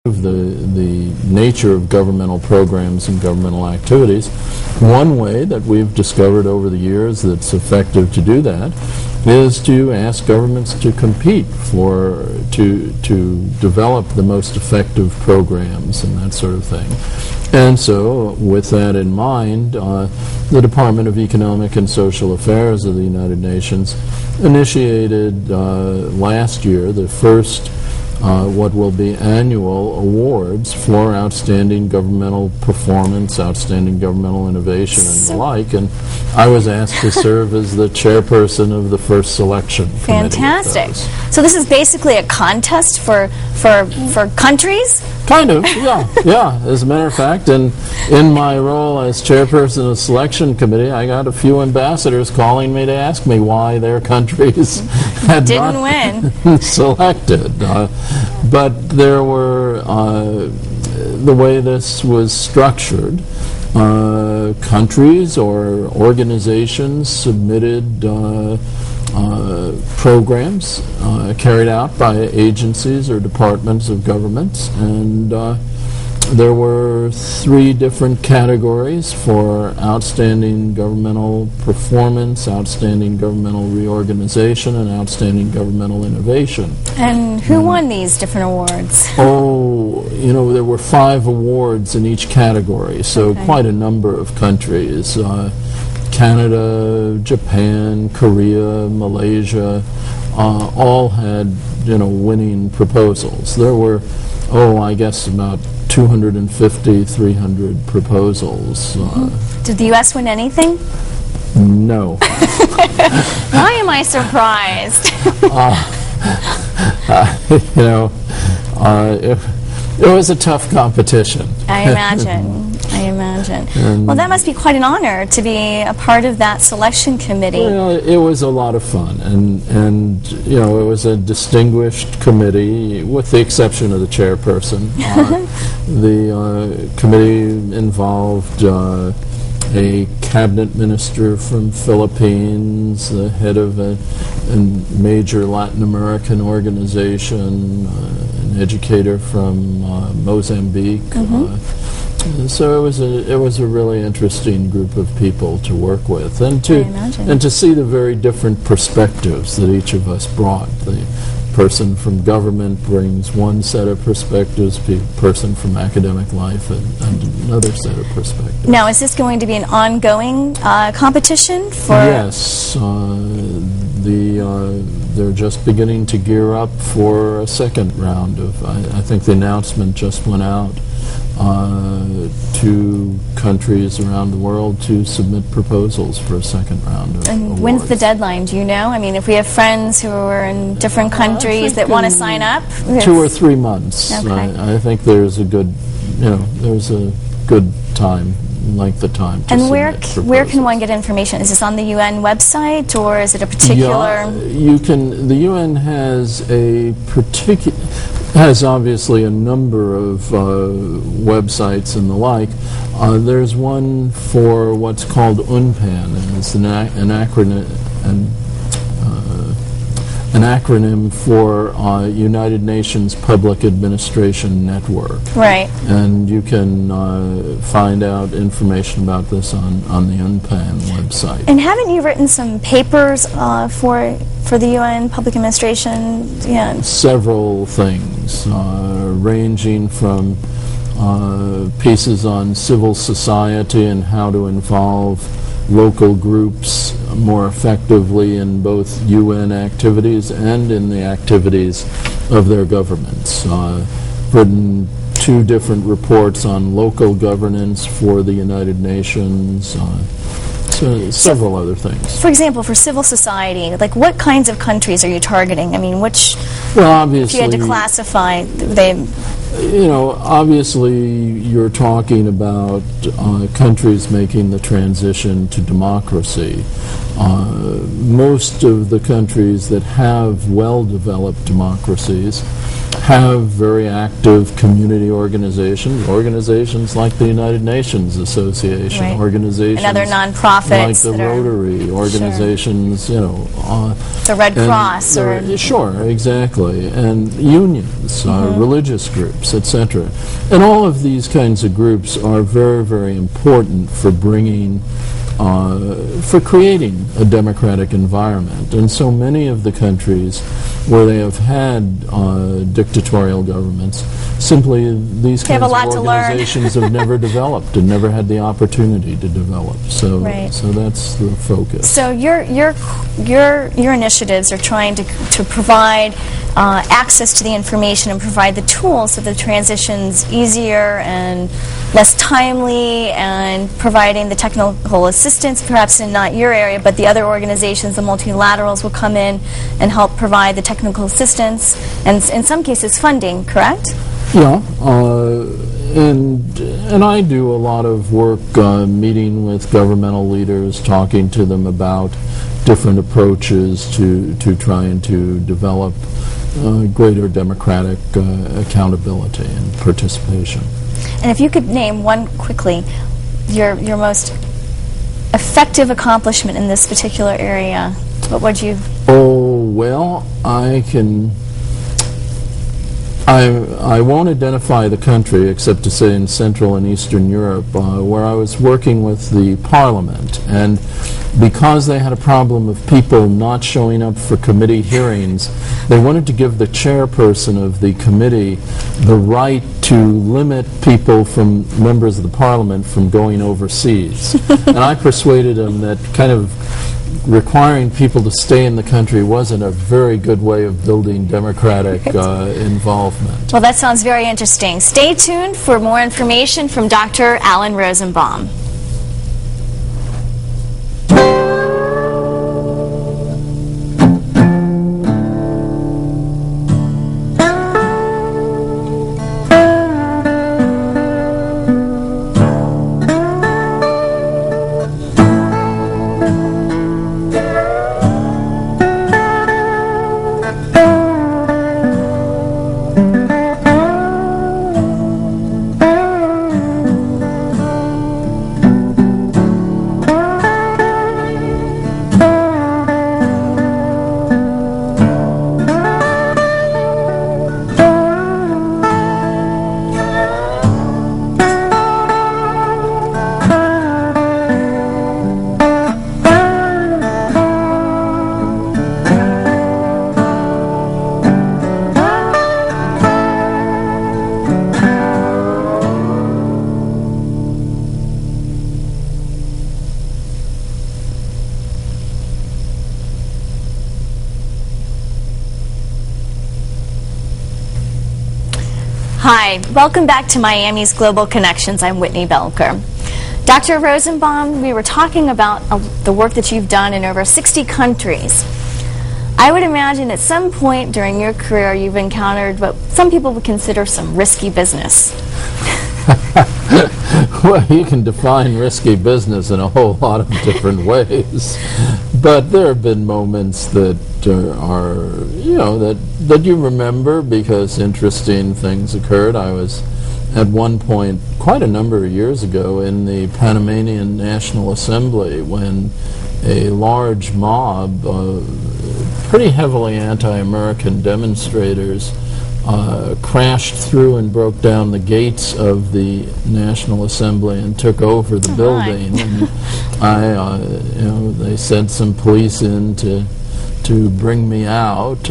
the nature of governmental programs and governmental activities. One way that we've discovered over the years that's effective to do that is to ask governments to compete to develop the most effective programs and that sort of thing. And so, with that in mind, the Department of Economic and Social Affairs of the United Nations initiated last year the first what will be annual awards for outstanding governmental performance, outstanding governmental innovation, and the like. And I was asked to serve as the chairperson of the first selection committee. Fantastic. So this is basically a contest for countries? Kind of, yeah. As a matter of fact, and in my role as chairperson of the selection committee, I got a few ambassadors calling me to ask me why their countries had Didn't win. selected. But there were, the way this was structured, countries or organizations submitted programs carried out by agencies or departments of governments, and there were 3 different categories for outstanding governmental performance, outstanding governmental reorganization, and outstanding governmental innovation. And who won these different awards? Oh, there were 5 awards in each category, so quite a number of countries. Canada, Japan, Korea, Malaysia, all had, winning proposals. There were, I guess about 250, 300 proposals. Did the U.S. win anything? No. Why am I surprised? It was a tough competition. I imagine. Well, that must be quite an honor to be a part of that selection committee. Well, it was a lot of fun, and it was a distinguished committee, with the exception of the chairperson. The committee involved a cabinet minister from Philippines, the head of a major Latin American organization, an educator from Mozambique. So it was a really interesting group of people to work with, and to see the very different perspectives that each of us brought. The person from government brings one set of perspectives, person from academic life and another set of perspectives. Now, is this going to be an ongoing competition for? Yes, they're just beginning to gear up for a second round of. I think the announcement just went out to countries around the world to submit proposals for a second round of awards. When's the deadline? Do you know? I mean, if we have friends who are in different countries that want to sign up? 2 or 3 months. Okay. I think there's a good, there's a good time, length of time to And where proposals. can one get information? Is this on the UN website, or is it a particular? Yeah, you can. The UN has has obviously a number of websites and the like. There's one for what's called UNPAN, and it's an acronym for United Nations Public Administration Network. Right. And you can find out information about this on the UNPAN website. And haven't you written some papers for the UN Public Administration? Yeah. Several things, ranging from pieces on civil society and how to involve local groups more effectively in both UN activities and in the activities of their governments. Written 2 different reports on local governance for the United Nations, several other things. For example, for civil society, like what kinds of countries are you targeting? I mean, which, well, obviously, if you had to classify them. Obviously you're talking about countries making the transition to democracy. Most of the countries that have well-developed democracies have very active community organizations like the United Nations Association, Right. organizations And other nonprofits like the that are- Rotary, organizations, the Red and Cross sure, exactly, and unions, religious groups, etc. And all of these kinds of groups are very, very important for creating a democratic environment. And so many of the countries where they have had dictatorial governments, simply these kinds of organizations have never developed and never had the opportunity to develop. So, Right. so that's the focus. So your initiatives are trying to provide access to the information and provide the tools so the transition's easier and less timely, and providing the technical assistance, perhaps in not your area, but the other organizations, the multilaterals, will come in and help provide the technical assistance and in some cases funding, correct? Yeah, and I do a lot of work meeting with governmental leaders, talking to them about different approaches to trying to develop greater democratic accountability and participation. And if you could name one quickly, your most effective accomplishment in this particular area, what would you? Oh, well, I won't identify the country except to say in Central and Eastern Europe, where I was working with the Parliament, and because they had a problem of people not showing up for committee hearings, they wanted to give the chairperson of the committee the right to limit people from members of the Parliament from going overseas. And I persuaded them that kind of requiring people to stay in the country wasn't a very good way of building democratic involvement. Well, that sounds very interesting. Stay tuned for more information from Dr. Allan Rosenbaum. Hi, welcome back to Miami's Global Connections. I'm Whitney Belker. Dr. Rosenbaum, we were talking about the work that you've done in over 60 countries. I would imagine at some point during your career you've encountered what some people would consider some risky business. Well, you can define risky business in a whole lot of different ways, but there have been moments that are, you know, that you remember because interesting things occurred. I was at one point, quite a number of years ago, in the Panamanian National Assembly when a large mob, pretty heavily anti-American demonstrators, crashed through and broke down the gates of the National Assembly and took over the building. And they sent some police in to bring me out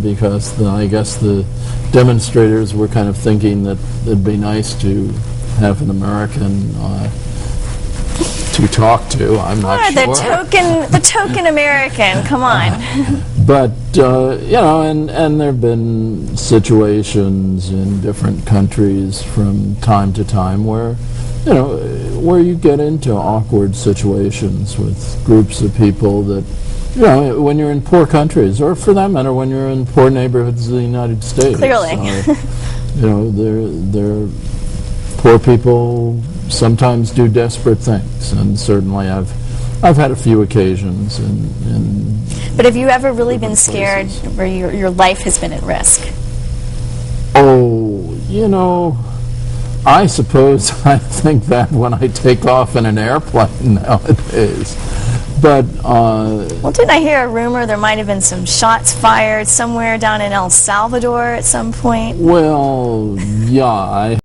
because I guess the demonstrators were kind of thinking that it'd be nice to have an American to talk to. I'm not sure. The token American. Come on. But and there have been situations in different countries from time to time where you get into awkward situations with groups of people that, when you're in poor countries, or for that matter, when you're in poor neighborhoods of the United States. Clearly. They're poor people sometimes do desperate things, and certainly I've had a few occasions in But have you ever really been scared where your life has been at risk? You know, I suppose I think that when I take off in an airplane nowadays. But, well, didn't I hear a rumor there might have been some shots fired somewhere down in El Salvador at some point? well, yeah, I